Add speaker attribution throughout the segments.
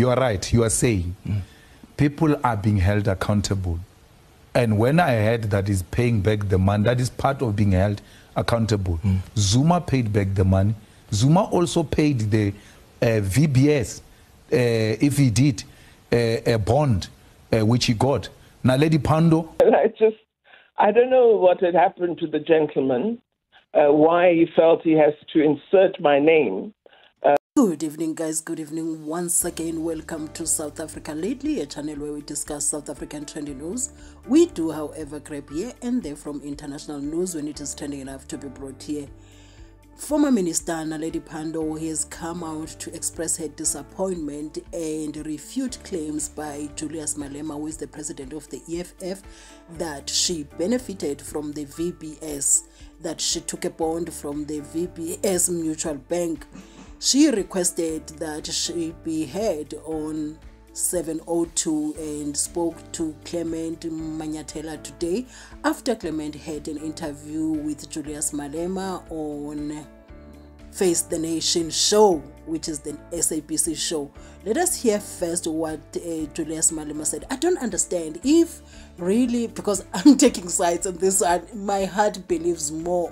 Speaker 1: You are right. You are saying people are being held accountable. And when I heard that is paying back the money, that is part of being held accountable. Zuma paid back the money. Zuma also paid the VBS, if he did, a bond, which he got. Naledi Pandor.
Speaker 2: I don't know what had happened to the gentleman, why he felt he has to insert my name.
Speaker 3: Good evening, guys. Good evening once again. Welcome to South Africa Lately, a channel where we discuss South African trending news. We do, however, grab here and there from international news when it is trending enough to be brought here. Former Minister Naledi Pandor has come out to express her disappointment and refute claims by Julius Malema, who is the president of the EFF, that she benefited from the VBS, that she took a bond from the VBS Mutual Bank. She requested that she be heard on 702 and spoke to Clement MANYATHELA today after Clement had an interview with Julius Malema on Face the Nation show, which is the SABC show. Let us hear first what Julius Malema said. I don't understand if really, because I'm taking sides on this one, my heart believes more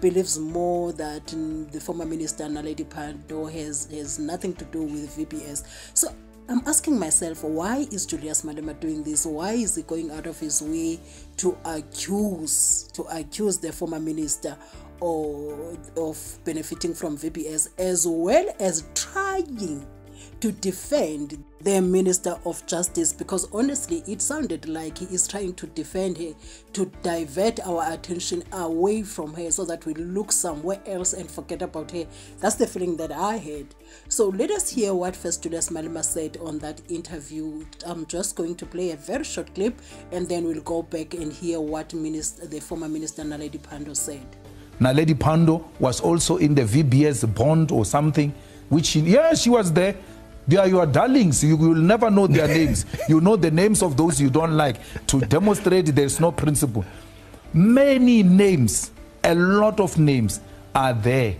Speaker 3: that the former minister Naledi Pandor has nothing to do with VBS. So I'm asking myself, why is Julius Malema doing this? Why is he going out of his way to accuse the former minister of benefiting from VBS, as well as trying to defend the Minister of Justice? Because honestly, it sounded like he is trying to defend her, to divert our attention away from her so that we look somewhere else and forget about her. That's the feeling that I had. So let us hear what first Julius Malema said on that interview. I'm just going to play a very short clip and then we'll go back and hear what the former Minister Naledi Pandor said.
Speaker 1: Naledi Pandor was also in the VBS bond or something, which she was there. They are your darlings. You will never know their names. You know the names of those you don't like, to demonstrate there's no principle. Many names, a lot of names are there.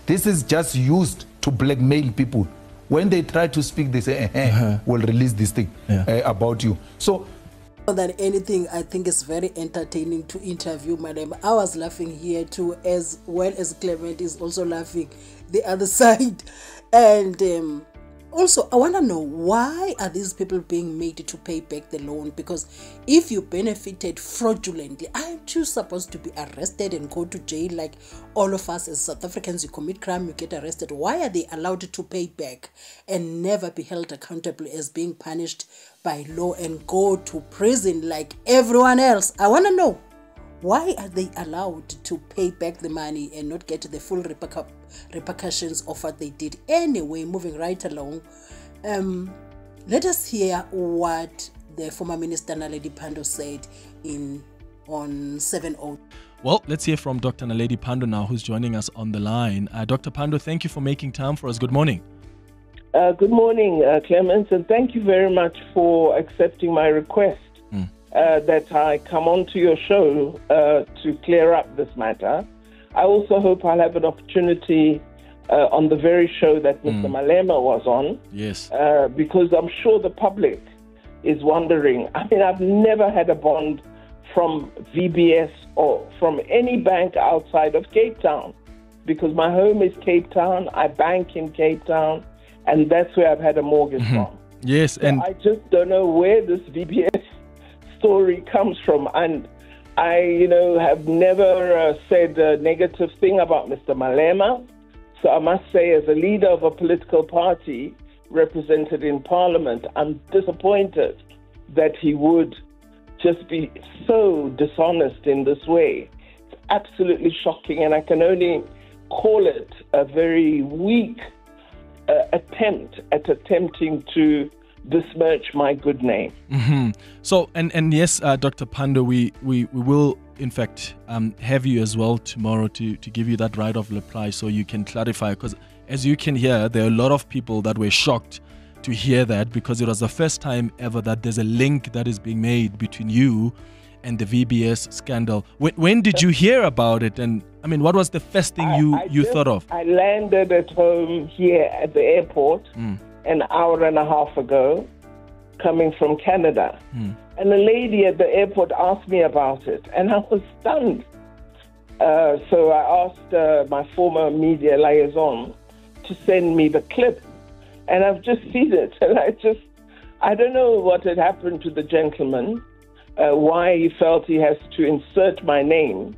Speaker 1: This is just used to blackmail people. When they try to speak, they say, we'll release this thing about you. So,
Speaker 3: more than anything, I think it's very entertaining to interview Malema. I was laughing here too, as well as Clement is also laughing the other side. And also, I want to know, why are these people being made to pay back the loan? Because if you benefited fraudulently, aren't you supposed to be arrested and go to jail like all of us as South Africans? You commit crime, you get arrested. Why are they allowed to pay back and never be held accountable as being punished by law and go to prison like everyone else? I want to know, why are they allowed to pay back the money and not get the full repercussions of what they did? Anyway, moving right along, let us hear what the former minister Naledi Pandor said on 702.
Speaker 4: Well, let's hear from Dr. Naledi Pandor now, who's joining us on the line. Dr. Pandor, thank you for making time for us. Good morning.
Speaker 2: Good morning, Clement, and thank you very much for accepting my request that I come onto your show to clear up this matter. I also hope I'll have an opportunity on the very show that Mr. Malema was on.
Speaker 4: Yes.
Speaker 2: Because I'm sure the public is wondering. I mean, I've never had a bond from VBS or from any bank outside of Cape Town, because my home is Cape Town. I bank in Cape Town, and that's where I've had a mortgage from.
Speaker 4: Yes,
Speaker 2: so I just don't know where this VBS story comes from. And I, have never said a negative thing about Mr. Malema. So I must say, as a leader of a political party represented in Parliament, I'm disappointed that he would just be so dishonest in this way. It's absolutely shocking, and I can only call it a very weak attempt at attempting to besmirch my good name.
Speaker 4: So, and yes, Dr. Pandor, we will in fact have you as well tomorrow to give you that right of reply so you can clarify, because as you can hear, there are a lot of people that were shocked to hear that, because it was the first time ever that there's a link that is being made between you and the VBS scandal. When did you hear about it? And I mean, what was the first thing you thought of?
Speaker 2: I landed at home here at the airport an hour and a half ago, coming from Canada. And a lady at the airport asked me about it, and I was stunned. So I asked my former media liaison to send me the clip, and I've just seen it, and I don't know what had happened to the gentleman, why he felt he has to insert my name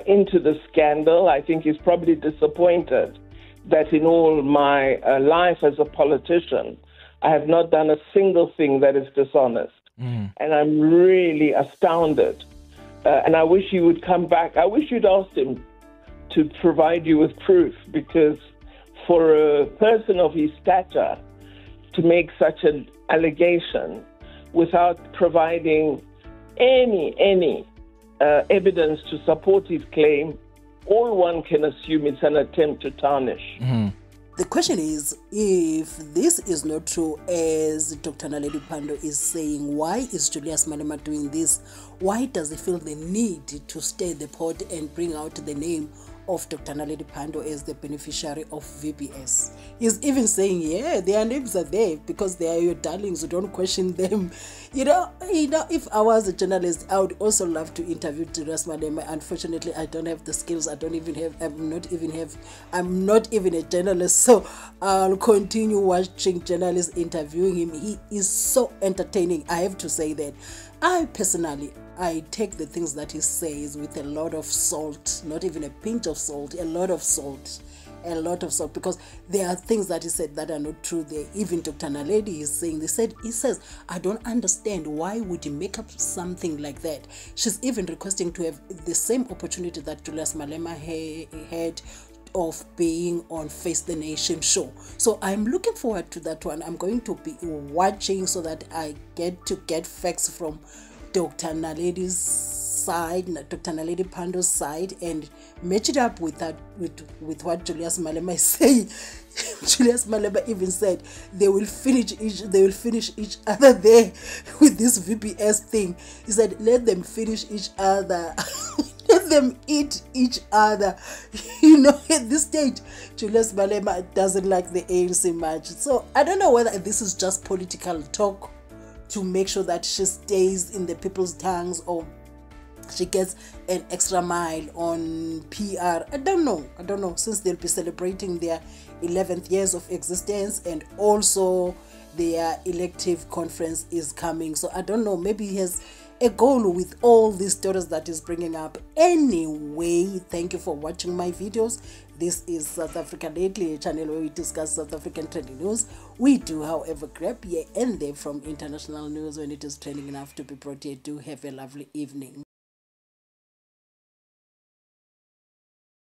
Speaker 2: into the scandal. I think he's probably disappointed that in all my life as a politician, I have not done a single thing that is dishonest. And I'm really astounded. And I wish he would come back. I wish you'd asked him to provide you with proof, because for a person of his stature to make such an allegation without providing any evidence to support his claim, all one can assume it's an attempt to tarnish.
Speaker 3: The question is, if this is not true, as Dr. Naledi Pandor is saying, why is Julius Malema doing this? Why does he feel the need to stir the pot and bring out the name of Dr. Naledi Pandor as the beneficiary of VBS? He's even saying, yeah, their names are there because they are your darlings, you don't question them. You know, if I was a journalist, I would also love to interview Julius Malema. Unfortunately, I don't have the skills. I'm not even a journalist, so I'll continue watching journalists interviewing him. He is so entertaining, I have to say that. I take the things that he says with a lot of salt, not even a pinch of salt, a lot of salt, because there are things that he said that are not true there. Even Dr. Naledi is saying, he says, I don't understand, why would he make up something like that? She's even requesting to have the same opportunity that Julius Malema had of being on Face the Nation show. So I'm looking forward to that one. I'm going to be watching so that I get facts from Dr. Naledi's side, Dr. Naledi Pandor's side, and match it up with what Julius Malema is saying. Julius Malema even said they will finish each other there with this VBS thing. He said, let them finish each other. Let them eat each other. You know, at this stage, Julius Malema doesn't like the ANC much. So I don't know whether this is just political talk to make sure that she stays in the people's tongues, or she gets an extra mile on PR. I don't know, since they'll be celebrating their 11th years of existence, and also their elective conference is coming. So I don't know, maybe he has a goal with all these stories that is bringing up. Anyway, thank you for watching my videos. This is South Africa Lately, a channel where we discuss South African trending news. We do, however, grab here and there from international news when it is trending enough to be brought here. Do have a lovely evening.